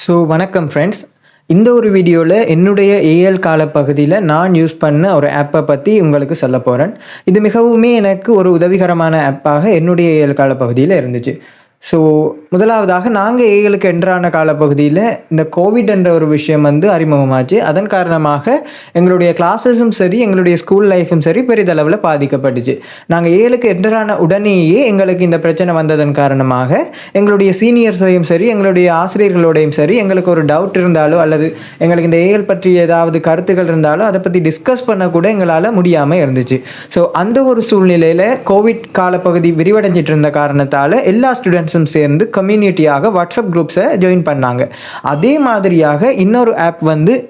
வணக்கம் ஃப்ரெண்ட்ஸ். இந்த ஒரு வீடியோவில் என்னுடைய ஏஎல் காலப்பகுதியில் நான் யூஸ் பண்ண ஒரு ஆப்பை பற்றி உங்களுக்கு சொல்ல போகிறேன். இது மிகவுமே எனக்கு ஒரு உதவிகரமான ஆப்பாக என்னுடைய ஏஎல் காலப்பகுதியில் இருந்துச்சு. முதலாவதாக நாங்கள் ஏஎலுக்கு என்ட்ரான காலப்பகுதியில் இந்த கோவிட் என்ற ஒரு விஷயம் அறிமுகமாச்சு. அதன் காரணமாக எங்களுடைய கிளாஸஸும் சரி, எங்களுடைய ஸ்கூல் லைஃபும் சரி பெரிதளவில் பாதிக்கப்பட்டுச்சு. நாங்கள் ஏஎலுக்கு என்ட்ரான உடனேயே எங்களுக்கு இந்த பிரச்சனை வந்ததன் காரணமாக எங்களுடைய சீனியர்ஸையும் சரி, எங்களுடைய ஆசிரியர்களோடையும் சரி, எங்களுக்கு ஒரு டவுட் இருந்தாலோ அல்லது எங்களுக்கு இந்த ஏஎல் பற்றி ஏதாவது கருத்துக்கள் இருந்தாலோ அதை பற்றி டிஸ்கஸ் பண்ண கூட எங்களால் முடியாமல் இருந்துச்சு. அந்த ஒரு சூழ்நிலையில் கோவிட் காலப்பகுதி விரிவடைஞ்சிட்டு இருந்த காரணத்தால் எல்லா ஸ்டூடெண்ட்ஸும் சேர்ந்து கம்யூனிட்டியாக வாட்ஸ்அப் குரூப்ஸை ஜாயின் பண்ணாங்க. அதே மாதிரியாக இன்னொரு ஆப்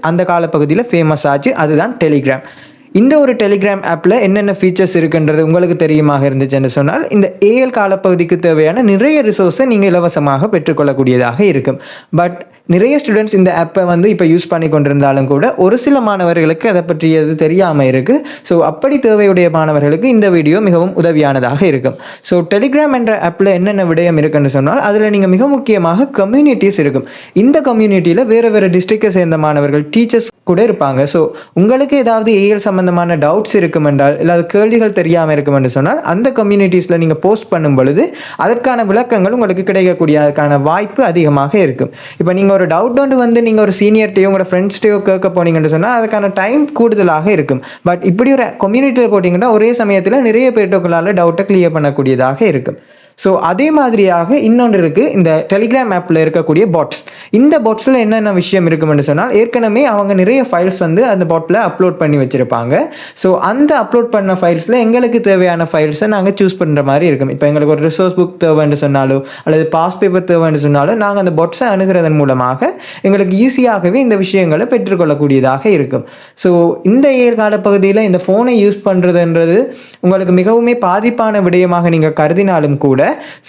அந்த காலப்பகுதியில் ஃபேமஸ் ஆச்சு. அதுதான் டெலிகிராம். இந்த ஒரு டெலிகிராம் ஆப்பில் என்னென்ன ஃபீச்சர்ஸ் இருக்குன்றது உங்களுக்கு தெரியுமாக இருந்துச்சுன்னு சொன்னால், இந்த ஏஎல் காலப்பகுதிக்கு தேவையான நிறைய ரிசோர்ஸை நீங்கள் இலவசமாக பெற்றுக்கொள்ளக்கூடியதாக இருக்கும். பட் நிறைய ஸ்டூடெண்ட்ஸ் இந்த ஆப்பை இப்போ யூஸ் பண்ணி கொண்டிருந்தாலும் கூட ஒரு சில மாணவர்களுக்கு அதை பற்றியது தெரியாமல் இருக்குது. அப்படி தேவையுடைய மாணவர்களுக்கு இந்த வீடியோ மிகவும் உதவியானதாக இருக்கும். டெலிகிராம் என்ற ஆப்பில் என்னென்ன விடயம் இருக்குன்னு சொன்னால், அதில் நீங்கள் மிக முக்கியமாக கம்யூனிட்டிஸ் இருக்கும். இந்த கம்யூனிட்டியில் வேறு வேறு டிஸ்ட்ரிக்டை சேர்ந்த மாணவர்கள், டீச்சர்ஸ் கூட இருப்பாங்க. உங்களுக்கு ஏதாவது ஏஎல் சம்பந்தமான டவுட்ஸ் இருக்கும் என்றால், இல்லாத கேள்விகள் தெரியாமல் இருக்கும் என்று சொன்னால், அந்த கம்யூனிட்டிஸில் நீங்கள் போஸ்ட் பண்ணும் பொழுது அதற்கான விளக்கங்கள் உங்களுக்கு கிடைக்கக்கூடிய அதற்கான வாய்ப்பு அதிகமாக இருக்கும். இப்போ நீங்கள் ஒரு டவுட் நீங்கள் ஒரு சீனியர்ட்டையோ உங்களோட ஃப்ரெண்ட்ஸ்டையோ கேட்க போனீங்கன்னு சொன்னால் அதுக்கான டைம் கூடுதலாக இருக்கும். பட் இப்படி ஒரு கம்யூனிட்டியில் போட்டிங்கன்னா ஒரே சமயத்தில் நிறைய பேர்ட்டோக்களால் டவுட்டை கிளியர் பண்ணக்கூடியதாக இருக்கும். அதே மாதிரியாக இன்னொன்று இருக்குது, இந்த டெலிகிராம் ஆப்பில் இருக்கக்கூடிய பாட்ஸ். இந்த பாட்ஸில் என்னென்ன விஷயம் இருக்குமென்னு சொன்னால், ஏற்கனவே அவங்க நிறைய ஃபைல்ஸ் அந்த பாட்டில் அப்லோட் பண்ணி வச்சுருப்பாங்க. அந்த அப்லோட் பண்ண ஃபைல்ஸில் எங்களுக்கு தேவையான ஃபைல்ஸை நாங்கள் சூஸ் பண்ணுற மாதிரி இருக்கும். இப்போ எங்களுக்கு ஒரு ரிசோர்ஸ் புக் தேவைன்னு சொன்னாலோ அல்லது பாஸ் பேப்பர் தேவைன்னு சொன்னாலும் நாங்கள் அந்த பாட்ஸை அணுகிறதன் மூலமாக எங்களுக்கு ஈஸியாகவே இந்த விஷயங்களை பெற்றுக்கொள்ளக்கூடியதாக இருக்கும். இந்த காலப்பகுதியில் இந்த ஃபோனை யூஸ் பண்ணுறதுன்றது உங்களுக்கு மிகவுமே பாதிப்பான விடயமாக நீங்கள் கருதினாலும் கூட,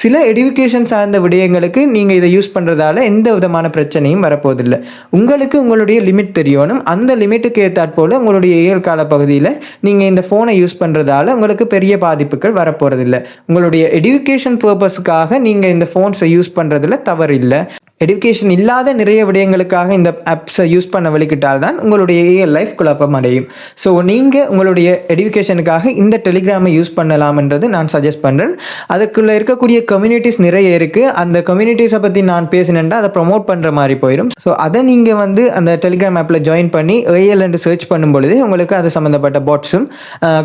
சில எடுகேஷன் சார்ந்த விடயங்களுக்கு நீங்கள் இதை யூஸ் பண்ணுறதால எந்த விதமான பிரச்சனையும் வரப்போதில்லை. உங்களுக்கு உங்களுடைய லிமிட் தெரியணும். அந்த லிமிட்டுக்கு ஏற்றாற்போல் உங்களுடைய ஏஎல் கால பகுதியில் நீங்கள் இந்த ஃபோனை யூஸ் பண்ணுறதால உங்களுக்கு பெரிய பாதிப்புகள் வரப்போகிறதில்லை. உங்களுடைய எடுகேஷன் பர்பஸுக்காக நீங்கள் இந்த ஃபோன்ஸை யூஸ் பண்ணுறதுல தவறு இல்லை. எடுகேஷன் இல்லாத நிறைய விடயங்களுக்காக இந்த ஆப்ஸை யூஸ் பண்ண வலிக்கிட்டால் தான் உங்களுடைய ஏஎல் லைஃப் குழப்பம் அடையும். நீங்கள் உங்களுடைய எடுகேஷனுக்காக இந்த டெலிகிராமை யூஸ் பண்ணலாம்ன்றது நான் சஜஸ்ட் பண்ணுறேன். அதுக்குள்ளே இருக்கக்கூடிய கம்யூனிட்டிஸ் நிறைய இருக்குது. அந்த கம்யூனிட்டிஸை பற்றி நான் பேசினேன்டா அதை ப்ரமோட் பண்ணுற மாதிரி போயிடும். அதை நீங்கள் அந்த டெலிகிராம் ஆப்பில் ஜாயின் பண்ணி ஏஎல் என்று சர்ச் பண்ணும் பொழுது உங்களுக்கு அது சம்மந்தப்பட்ட பாட்ஸும்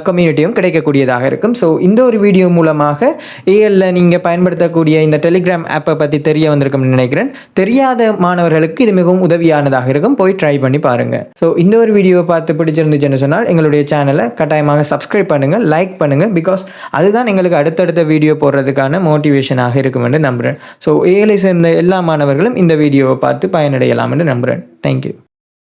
கம்யூனிட்டியும் கிடைக்கக்கூடியதாக இருக்கும். இந்த ஒரு வீடியோ மூலமாக ஏஎல்ல நீங்கள் பயன்படுத்தக்கூடிய இந்த டெலிகிராம் ஆப்பை பற்றி தெரிய வந்திருக்கும்னு நினைக்கிறேன். தெரியாத மாணவர்களுக்கு இது மிகவும் உதவியானதாக இருக்கும். போய் ட்ரை பண்ணி பாருங்க. இந்த ஒரு வீடியோவை பார்த்து பிடிச்சிருந்துச்சுன்னு சொன்னால் எங்களுடைய சேனலை கட்டாயமாக சப்ஸ்கிரைப் பண்ணுங்க, லைக் பண்ணுங்க. பிகாஸ் அதுதான் எங்களுக்கு அடுத்தடுத்த வீடியோ போடுறதுக்கான மோட்டிவேஷனாக இருக்கும் என்று நம்புகிறேன். ஏஎல்ஐ சேர்ந்த எல்லா மாணவர்களும் இந்த வீடியோவை பார்த்து பயனடையலாம் என்று நம்புகிறேன். தேங்க்யூ.